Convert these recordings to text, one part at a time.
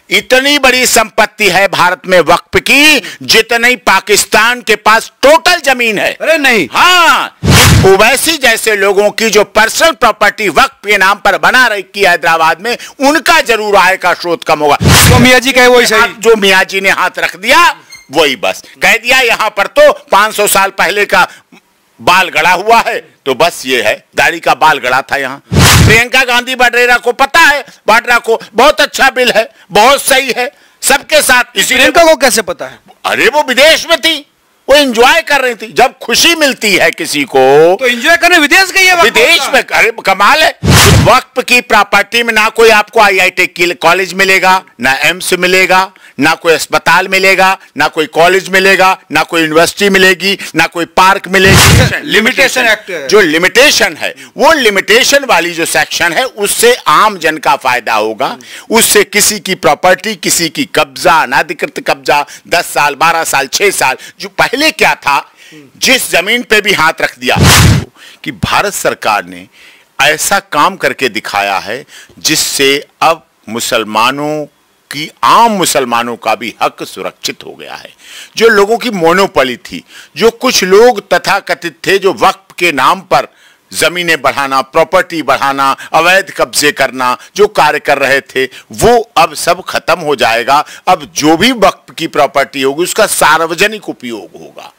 इतनी बड़ी संपत्ति है भारत में वक्फ की जितनी पाकिस्तान के पास टोटल जमीन है। अरे नहीं, हाँ, ओवैसी जैसे लोगों की जो पर्सनल प्रॉपर्टी वक्फ के नाम पर बना रखी है हैदराबाद में, उनका जरूर आय का स्रोत कम होगा। जो मियाँ जी कहे वही सही, जो मियाँ जी ने हाथ रख दिया वही बस कह दिया। यहां पर तो 500 साल पहले का बाल गड़ा हुआ है, तो बस ये है, दाढ़ी का बाल गड़ा था यहाँ। प्रियंका गांधी वाड्रा को पता है, वाड्रा को बहुत अच्छा बिल है, बहुत सही है, सबके साथ। इसी प्रियंका को कैसे पता है? अरे वो विदेश में थी, वो एंजॉय कर रही थी। जब खुशी मिलती है किसी को तो एंजॉय करने विदेश गई है। विदेश में, अरे कमाल है। वक्फ की प्रॉपर्टी में ना कोई आपको IIT कॉलेज मिलेगा, ना एम्स मिलेगा, ना कोई अस्पताल मिलेगा, ना कोई कॉलेज मिलेगा, ना कोई यूनिवर्सिटी मिलेगी, ना कोई पार्क मिलेगी। लिमिटेशन एक्ट है। जो लिमिटेशन है, वो लिमिटेशन वाली जो सेक्शन है, उससे आम जन का फायदा होगा। उससे किसी की प्रॉपर्टी, किसी की कब्जा, अनाधिकृत कब्जा 10 साल 12 साल 6 साल, जो पहले क्या था, जिस जमीन पे भी हाथ रख दिया, कि भारत सरकार ने ऐसा काम करके दिखाया है जिससे अब मुसलमानों की, आम मुसलमानों का भी हक सुरक्षित हो गया है। जो लोगों की मोनोपोली थी, जो कुछ लोग तथाकथित थे जो वक्फ के नाम पर जमीनें बढ़ाना, प्रॉपर्टी बढ़ाना, अवैध कब्जे करना जो कार्य कर रहे थे, वो अब सब खत्म हो जाएगा। अब जो भी वक्फ की प्रॉपर्टी होगी उसका सार्वजनिक उपयोग होगा।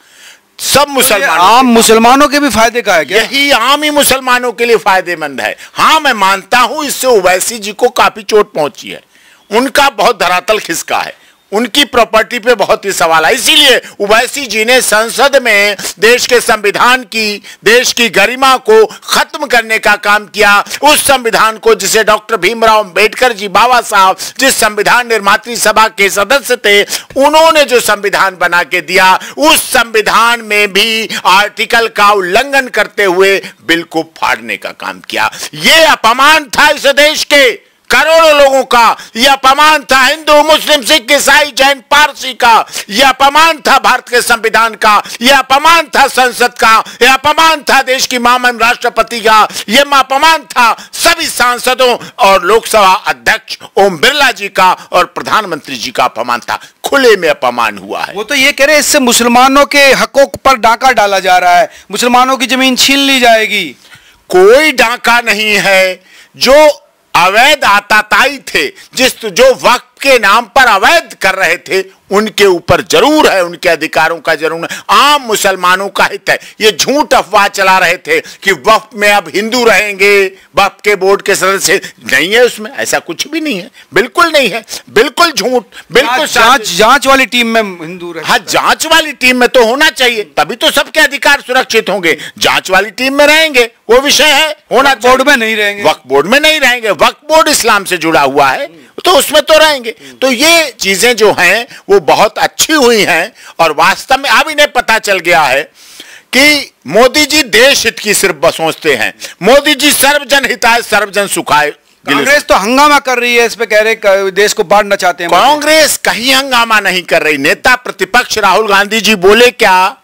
सब मुसलमान, आम मुसलमानों के भी फायदे का है क्या? यही आम ही मुसलमानों के लिए फायदेमंद है। हाँ, मैं मानता हूं इससे ओवैसी जी को काफी चोट पहुंची है, उनका बहुत धरातल खिसका है, उनकी प्रॉपर्टी पे बहुत ही सवाल है। इसीलिए ओवैसी जी ने संसद में देश के संविधान की, देश की गरिमा को खत्म करने का काम किया। उस संविधान को जिसे डॉक्टर भीमराव अंबेडकर जी, बाबा साहब, जिस संविधान निर्मात्री सभा के सदस्य थे, उन्होंने जो संविधान बना के दिया, उस संविधान में भी आर्टिकल का उल्लंघन करते हुए बिल को फाड़ने का काम किया। यह अपमान था इस देश के करोड़ों लोगों का, यह अपमान था हिंदू मुस्लिम सिख ईसाई जैन पारसी का, यह अपमान था भारत के संविधान का, यह अपमान था संसद का, यह अपमान था देश की महामहिम राष्ट्रपति का, यह अपमान था सभी सांसदों और लोकसभा अध्यक्ष ओम बिरला जी का और प्रधानमंत्री जी का अपमान था। खुले में अपमान हुआ है। वो तो ये कह रहे इससे मुसलमानों के हकों पर डाका डाला जा रहा है, मुसलमानों की जमीन छीन ली जाएगी। कोई डाका नहीं है। जो अवैध आताताई थे, जो वक्त के नाम पर अवैध कर रहे थे, उनके ऊपर जरूर है, उनके अधिकारों का जरूर है। आम मुसलमानों का हित है। ये झूठ अफवाह चला रहे थे कि वक्फ में अब हिंदू रहेंगे, वक्फ के बोर्ड के सदस्य नहीं है, उसमें ऐसा कुछ भी नहीं है, बिल्कुल नहीं है, बिल्कुल झूठ, बिल्कुल। जांच वाली टीम में हिंदू रहे। हाँ, जांच वाली टीम में तो होना चाहिए, तभी तो सबके अधिकार सुरक्षित होंगे। जांच वाली टीम में रहेंगे, वो विषय है, होना चाहिए। बोर्ड में नहीं रहेंगे, वक्फ बोर्ड में नहीं रहेंगे। वक्फ बोर्ड इस्लाम से जुड़ा हुआ है, तो उसमें तो रहेंगे। तो ये चीजें जो हैं वो बहुत अच्छी हुई हैं, और वास्तव में अब इन्हें पता चल गया है कि मोदी जी देश हित की सिर्फ सोचते हैं। मोदी जी सर्वजन हिताय सर्वजन सुखाय। कांग्रेस तो हंगामा कर रही है, इस पे कह रहे देश को बांटना चाहते हैं। कांग्रेस कहीं हंगामा नहीं कर रही। नेता प्रतिपक्ष राहुल गांधी जी बोले क्या?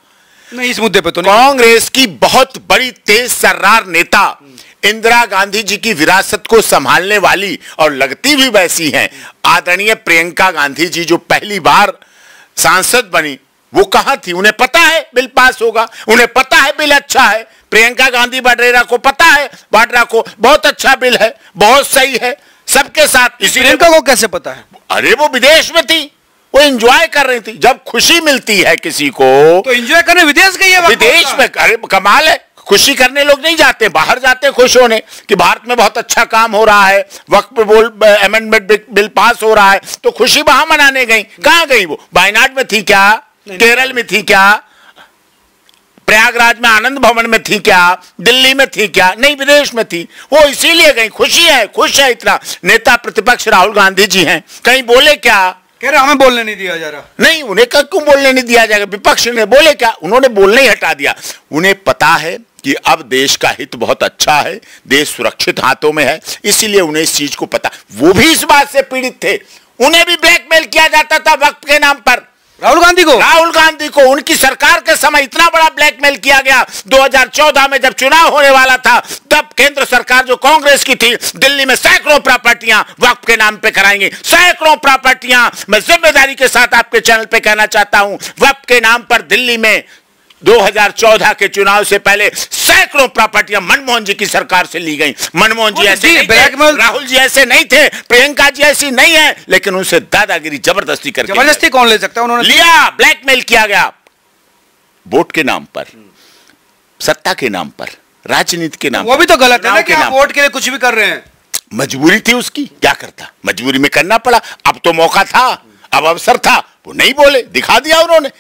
नहीं, इस मुद्दे पे तो नहीं। कांग्रेस की बहुत बड़ी तेज सर्रार नेता, इंदिरा गांधी जी की विरासत को संभालने वाली और लगती भी वैसी हैं, आदरणीय प्रियंका गांधी जी, जो पहली बार सांसद बनी, वो कहां थी? उन्हें पता है बिल पास होगा, उन्हें पता है बिल अच्छा है। प्रियंका गांधी वाड्रा को पता है, वाड्रा को बहुत अच्छा बिल है, बहुत सही है, सबके साथ। इसी प्रियंका को कैसे पता है? अरे वो विदेश में थी, वो एंजॉय कर रही थी। जब खुशी मिलती है किसी को तो एंजॉय करने विदेश गई है। विदेश में, अरे कमाल है। खुशी करने लोग नहीं जाते, बाहर जाते खुश होने कि भारत में बहुत अच्छा काम हो रहा है, वक्त पे अमेंडमेंट बिल पास हो रहा है, तो खुशी वहां मनाने गई। कहां गई वो? वायनाड में थी क्या? केरल में थी क्या? प्रयागराज में आनंद भवन में थी क्या? दिल्ली में थी क्या? नहीं, विदेश में थी। वो इसीलिए गई, खुशी है, खुश है इतना। नेता प्रतिपक्ष राहुल गांधी जी हैं, कहीं बोले क्या? कह रहे हमें बोलने नहीं दिया जा रहा। नहीं, उन्हें क्यों बोलने नहीं दिया जाएगा? विपक्ष ने बोले क्या? उन्होंने बोलने ही हटा दिया। उन्हें पता है कि अब देश का हित बहुत अच्छा है, देश सुरक्षित हाथों में है, इसीलिए उन्हें इस चीज को पता। वो भी इस बात से पीड़ित थे, उन्हें भी ब्लैकमेल किया जाता था वक्त के नाम पर। राहुल गांधी को उनकी सरकार के समय इतना बड़ा ब्लैकमेल किया गया। 2014 में जब चुनाव होने वाला था, तब केंद्र सरकार जो कांग्रेस की थी, दिल्ली में सैकड़ों प्रॉपर्टियां वक्फ के नाम पे कराएंगे, सैकड़ों प्रॉपर्टियां। मैं जिम्मेदारी के साथ आपके चैनल पे कहना चाहता हूं, वक्फ के नाम पर दिल्ली में 2014 के चुनाव से पहले सैकड़ों प्रॉपर्टियां मनमोहन जी की सरकार से ली गई। मनमोहन जी ऐसे नहीं थे, राहुल जी ऐसे नहीं थे, प्रियंका जी ऐसी नहीं है, लेकिन उनसे दादागिरी जबरदस्ती करके। जबरदस्ती कौन ले सकता है? उन्होंने लिया, ब्लैकमेल किया गया, वोट के नाम पर, सत्ता के नाम पर, राजनीति के नाम। वो भी तो गलत है ना कि आप वोट के लिए कुछ भी कर रहे हैं। मजबूरी थी उसकी, क्या करता, मजबूरी में करना पड़ा। अब तो मौका था, अब अवसर था, वो नहीं बोले, दिखा दिया उन्होंने।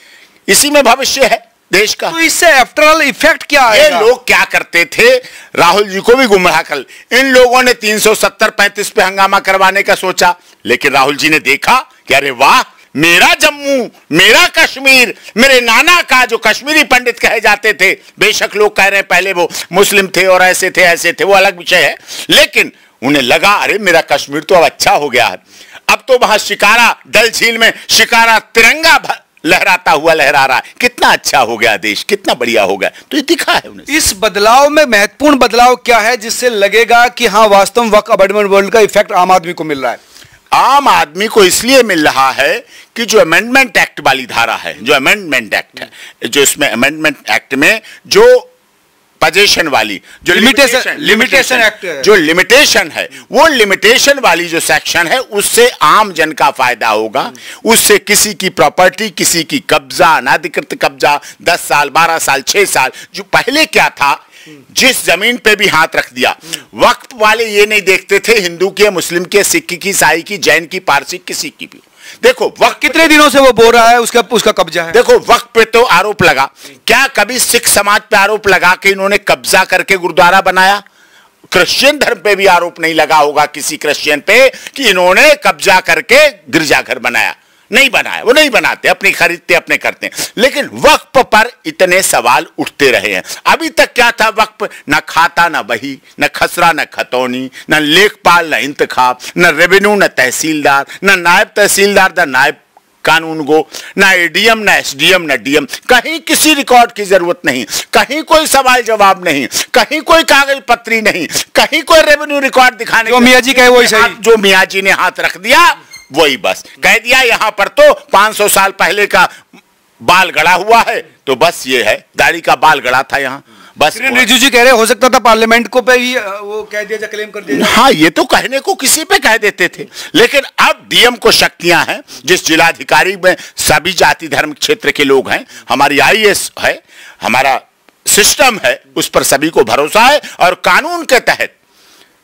इसी में भविष्य है देश का। तो इससे आफ्टर ऑल इफेक्ट क्या है? ये लोग क्या करते थे, राहुल जी को भी गुमराह कर, इन लोगों ने 370-35 पे हंगामा करवाने का सोचा, लेकिन राहुल जी ने देखा कि अरे वाह, मेरा जम्मू, मेरा कश्मीर, मेरे नाना का जो कश्मीरी पंडित कहे जाते थे, बेशक लोग कह रहे हैं पहले वो मुस्लिम थे और ऐसे थे, वो अलग विषय है, लेकिन उन्हें लगा अरे मेरा कश्मीर तो अब अच्छा हो गया है। अब तो वहां शिकारा, डल झील में शिकारा तिरंगा लहराता हुआ लहरा रहा है, कितना अच्छा हो गया देश, कितना बढ़िया हो गया। तो ये दिखा है उन्हें। इस बदलाव में महत्वपूर्ण बदलाव क्या है जिससे लगेगा कि हाँ वास्तव में वक्फ अमेंडमेंट बिल का इफेक्ट आम आदमी को मिल रहा है? आम आदमी को इसलिए मिल रहा है कि जो अमेंडमेंट एक्ट वाली धारा है, जो अमेंडमेंट एक्ट है, जो इसमें अमेंडमेंट एक्ट में जो पोजीशन वाली, जो लिमिटेशन एक्ट, जो लिमिटेशन है, वो लिमिटेशन वाली जो सेक्शन है, उससे आम जन का फायदा होगा। उससे किसी की प्रॉपर्टी, किसी की कब्जा, अनाधिकृत कब्जा 10 साल, 12 साल, 6 साल, जो पहले क्या था, जिस जमीन पे भी हाथ रख दिया, वक्फ वाले ये नहीं देखते थे हिंदू के, मुस्लिम के, सिख की, ईसाई की, जैन की, पारसी, किसी की भी। देखो वक्त कितने दिनों से वो बोल रहा है उसका कब्जा है। देखो वक्त पे तो आरोप लगा, क्या कभी सिख समाज पे आरोप लगा कि इन्होंने कब्जा करके गुरुद्वारा बनाया? क्रिश्चियन धर्म पे भी आरोप नहीं लगा होगा किसी क्रिश्चियन पे कि इन्होंने कब्जा करके गिरजाघर बनाया। नहीं बनाया, वो नहीं बनाते, अपनी खरीदते, अपने करते हैं। लेकिन वक्फ पर इतने सवाल उठते रहे हैं। अभी तक क्या था वक्फ? न खाता, न बही, न खसरा, न खतौनी, न लेखपाल, न इंतखाब, न रेवेन्यू, न तहसीलदार, न नायब तहसीलदार, न नायब कानून गो, न एडीएम, न एसडीएम, न डीएम। कहीं किसी रिकॉर्ड की जरूरत नहीं, कहीं कोई सवाल जवाब नहीं, कहीं कोई कागज पत्री नहीं, कहीं कोई रेवेन्यू रिकॉर्ड दिखाने, जो मियाँ जी कहे वही सही, जो मियाँ जी ने हाथ रख दिया वही बस कह दिया। यहां पर तो 500 साल पहले का बाल गड़ा हुआ है, तो बस ये है, दाढ़ी का बाल गड़ा था यहां, बस। रिजू जी कह रहे हो सकता था पार्लियामेंट को पे ही वो कह दिया, क्लेम कर दिया। हाँ, ये तो कहने को किसी पे कह देते थे, लेकिन अब डीएम को शक्तियां हैं। जिस जिलाधिकारी में सभी जाति धर्म क्षेत्र के लोग हैं, हमारी आईएएस है, हमारा सिस्टम है, उस पर सभी को भरोसा है, और कानून के तहत,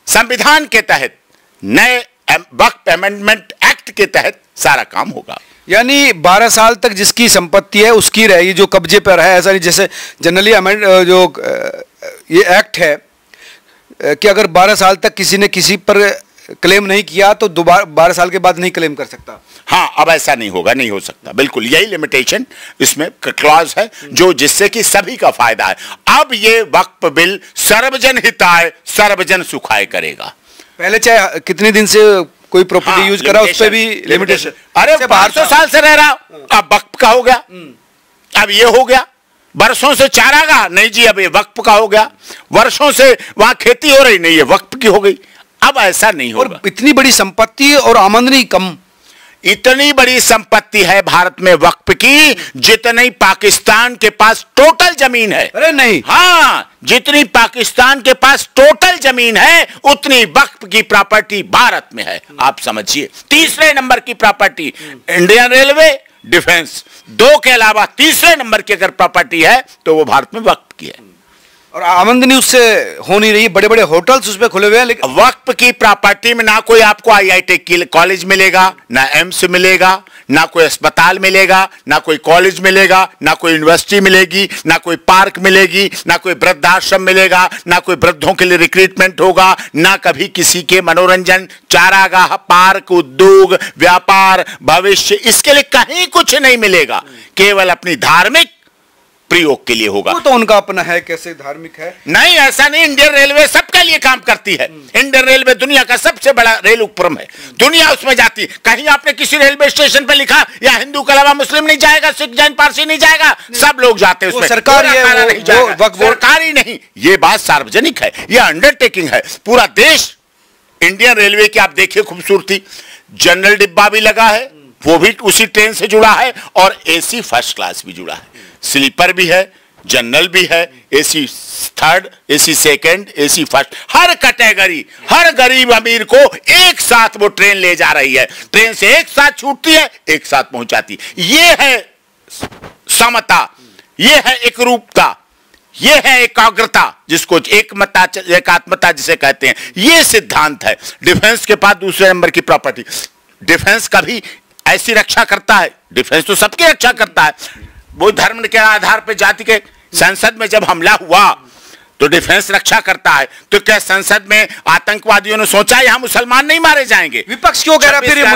संविधान के तहत, नए वक्फ अमेंडमेंट एक्ट के तहत सारा काम होगा। यानी 12 साल तक जिसकी संपत्ति है उसकी रहेगी, जो कब्जे पर है। ऐसा नहीं जैसे जनरली जो ये एक्ट है कि अगर 12 साल तक किसी ने किसी पर क्लेम नहीं किया तो दोबारा 12 साल के बाद नहीं क्लेम कर सकता। हाँ, अब ऐसा नहीं होगा, नहीं हो सकता, बिल्कुल यही लिमिटेशन इसमें क्लॉज है, जो जिससे कि सभी का फायदा है। अब ये वक्फ बिल सर्वजन हिताय सर्वजन सुखाय करेगा। पहले चाहे कितने दिन से कोई प्रॉपर्टी यूज करा, उस पे भी लिमिटेशन। अरे 500 साल से रह रहा, अब वक्फ का हो गया, अब ये हो गया। बरसों से चारागा, नहीं जी अब ये वक्फ का हो गया। वर्षों से वहां खेती हो रही, नहीं ये वक्फ की हो गई। अब ऐसा नहीं होगा। और इतनी बड़ी संपत्ति और आमदनी कम, इतनी बड़ी संपत्ति है भारत में वक्फ की, जितनी पाकिस्तान के पास टोटल जमीन है। अरे नहीं, हाँ, जितनी पाकिस्तान के पास टोटल जमीन है, उतनी वक्फ की प्रॉपर्टी भारत में है। आप समझिए, तीसरे नंबर की प्रॉपर्टी इंडियन रेलवे, डिफेंस, 2 के अलावा तीसरे नंबर की अगर प्रॉपर्टी है तो वो भारत में वक्फ की है। और आमदनी उससे हो नहीं रही। बड़े बड़े होटल्स उसमें खुले हुए हैं, लेकिन वक्फ की प्रॉपर्टी में ना कोई आपको आईआईटी कॉलेज मिलेगा, ना एम्स मिलेगा, ना कोई अस्पताल मिलेगा, ना कोई कॉलेज मिलेगा, ना कोई यूनिवर्सिटी मिलेगी, ना कोई पार्क मिलेगी, ना कोई वृद्धाश्रम मिलेगा, ना कोई वृद्धों के लिए रिक्रूटमेंट होगा, ना कभी किसी के मनोरंजन, चारागाह, पार्क, उद्योग, व्यापार, भविष्य, इसके लिए कहीं कुछ नहीं मिलेगा। केवल अपनी धार्मिक प्रयोग के लिए होगा। वो तो उनका अपना है, कैसे धार्मिक है। नहीं, ऐसा नहीं, इंडियन रेलवे सबके लिए काम करती है। इंडियन रेलवे दुनिया का सबसे बड़ा रेल उपक्रम है, दुनिया उसमें जाती है। कहीं आपने किसी रेलवे स्टेशन पे लिखा या हिंदू के अलावा मुस्लिम नहीं जाएगा, सिख जैन पारसी नहीं जाएगा, सब लोग जाते हैं उसमें। सरकारी है, सरकारी नहीं, ये बात सार्वजनिक है, ये अंडरटेकिंग है। पूरा देश इंडियन रेलवे की आप देखिए खूबसूरती, जनरल डिब्बा भी लगा है, वो भी उसी ट्रेन से जुड़ा है, और एसी फर्स्ट क्लास भी जुड़ा है, स्लीपर भी है, जनरल भी है, AC third, AC second, AC first, हर कैटेगरी, हर गरीब अमीर को एक साथ वो ट्रेन ले जा रही है। ट्रेन से एक साथ छूटती है, एक साथ पहुंचाती। ये है समता, ये है एकरूपता, ये है एकाग्रता, जिसको एकात्मता जिसे कहते हैं, ये सिद्धांत है। डिफेंस के पास दूसरे नंबर की प्रॉपर्टी, डिफेंस का भी ऐसी रक्षा करता है, डिफेंस तो सबकी रक्षा करता है। वो धर्म के आधार पर जाति के संसद में जब हमला हुआ तो डिफेंस रक्षा करता है, तो क्या संसद में आतंकवादियों ने सोचा यहां मुसलमान नहीं मारे जाएंगे? विपक्ष क्यों कह रहा है फिर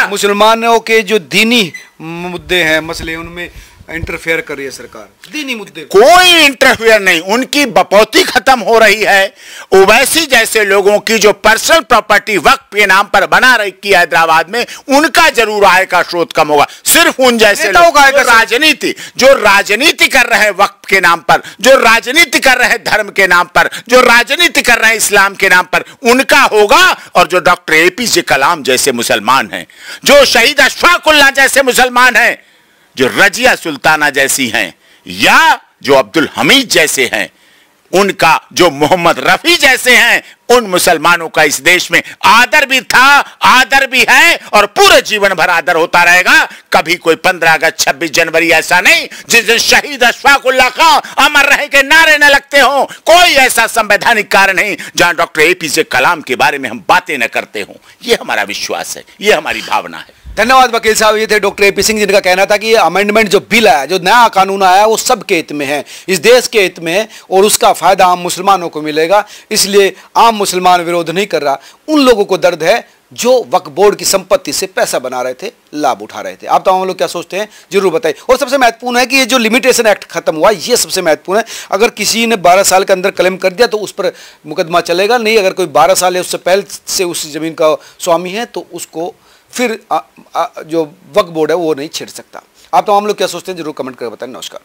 मुसलमानों के जो दीनी मुद्दे हैं, मसले, उनमें इंटरफेयर कर रही है सरकार? दीनी मुद्दे कोई इंटरफेयर नहीं, उनकी बपौती खत्म हो रही है। ओवैसी जैसे लोगों की जो पर्सनल प्रॉपर्टी वक्फ के नाम पर बना रखी है हैदराबाद में, उनका जरूर आय का स्रोत कम होगा। सिर्फ उन जैसे लोग जो राजनीति कर रहे हैं वक्फ के नाम पर, जो राजनीति कर रहे हैं धर्म के नाम पर, जो राजनीति कर रहे हैं इस्लाम के नाम पर, उनका होगा। और जो डॉक्टर APJ कलाम जैसे मुसलमान हैं, जो शहीद अशफाक उल्लाह जैसे मुसलमान हैं, जो रजिया सुल्ताना जैसी हैं, या जो अब्दुल हमीद जैसे हैं, उनका जो मोहम्मद रफी जैसे हैं, उन मुसलमानों का इस देश में आदर भी था, आदर भी है, और पूरे जीवन भर आदर होता रहेगा। कभी कोई 15 अगस्त 26 जनवरी ऐसा नहीं जिस दिन शहीद अशफाक उल्लाह खां अमर रहे के नारे न लगते हो। कोई ऐसा संवैधानिक कारण नहीं जहां डॉक्टर APJ कलाम के बारे में हम बातें न करते हो। यह हमारा विश्वास है, यह हमारी भावना है। धन्यवाद वकील साहब। ये थे डॉक्टर AP सिंह, जिनका कहना था कि ये अमेंडमेंट जो बिल आया, जो नया कानून आया, वो सबके हित में है, इस देश के हित में है, और उसका फायदा आम मुसलमानों को मिलेगा। इसलिए आम मुसलमान विरोध नहीं कर रहा, उन लोगों को दर्द है जो वक्फ बोर्ड की संपत्ति से पैसा बना रहे थे, लाभ उठा रहे थे। आप तमाम लोग क्या सोचते हैं जरूर बताइए। और सबसे महत्वपूर्ण है कि ये जो लिमिटेशन एक्ट खत्म हुआ, ये सबसे महत्वपूर्ण है। अगर किसी ने 12 साल के अंदर क्लेम कर दिया तो उस पर मुकदमा चलेगा नहीं। अगर कोई 12 साल या उससे पहले से उस जमीन का स्वामी है तो उसको फिर जो वक्फ बोर्ड है वो नहीं छेड़ सकता। आप तमाम लोग क्या सोचते हैं जरूर कमेंट कर बताएं। नमस्कार।